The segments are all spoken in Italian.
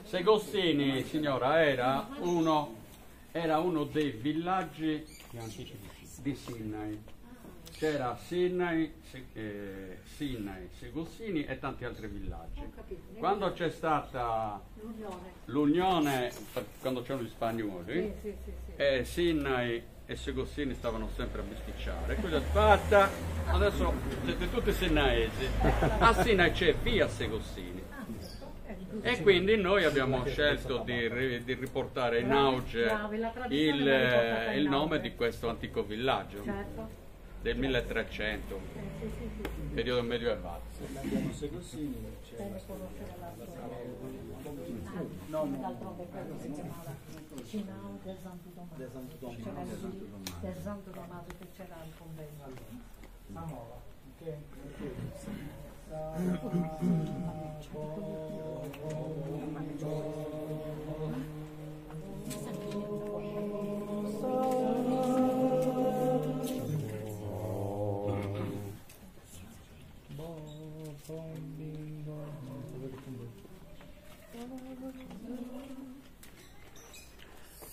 Segostini, signora, era uno dei villaggi di Sinai. C'era Sinai, Segostini e tanti altri villaggi. Quando c'è stata l'unione, quando c'erano gli spagnoli, Sinai e Segostini stavano sempre a bisticciare. Quindi fatta, adesso siete tutti sinaesi. A Sinai c'è via Segostini. E quindi noi abbiamo scelto di riportare in auge il nome di questo antico villaggio del 1300, periodo medievale. Abbiamo Segostini, d'altronde quello si chiamava Cinao del Santo Tommaso, che c'era al convento.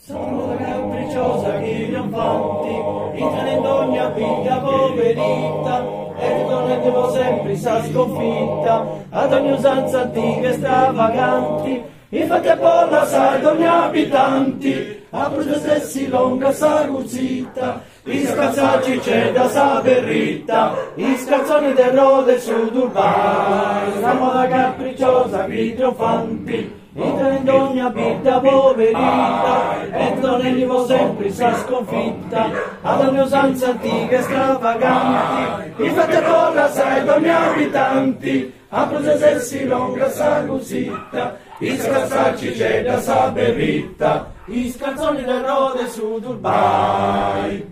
Sono la capricciosa che gli infanti entrano in ogni vita poverita e torneremo sempre sa sconfitta ad ogni usanza antica e stravaganti. Infatti a Porla sai ogni abitanti a processi longa sa guzzita, i scalzacci c'è da saperrita, i scalzoni del rode sud urbano, la moda capricciosa che trionfanti entra in ogni vita poverita e torneremo sempre sa sconfitta ad ogni usanza antica e stravaganti. Infatti a Porla sai ogni abitanti a processi longa sa guzzita, i scalzacci c'è da saperita, i scalzoni del rode sud urbano.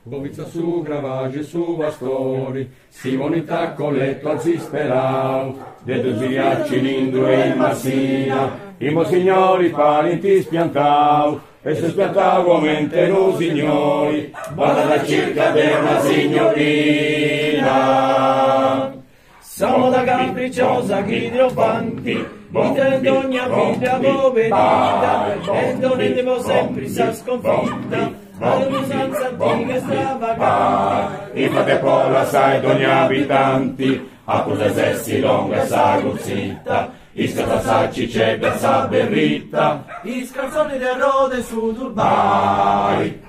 Bovica su gravage su bastori, si vonita con letto al sperau, de due ziriacci l'Indu e il Massina, i monsignori parenti spiantau, e se spiantau uomente no signori, vada la circa della signorina. Siamo da capricciosa che trionfanti, in ogni vita poverita e torneremo sempre sa sconfitta ad ogni usanza antica e stravaganti. Infatti a Porla sai d'ogni abitanti, a processi longa sa guzzita, i scalzacci c'è da saperita, i scalzoni del rode sud urbano.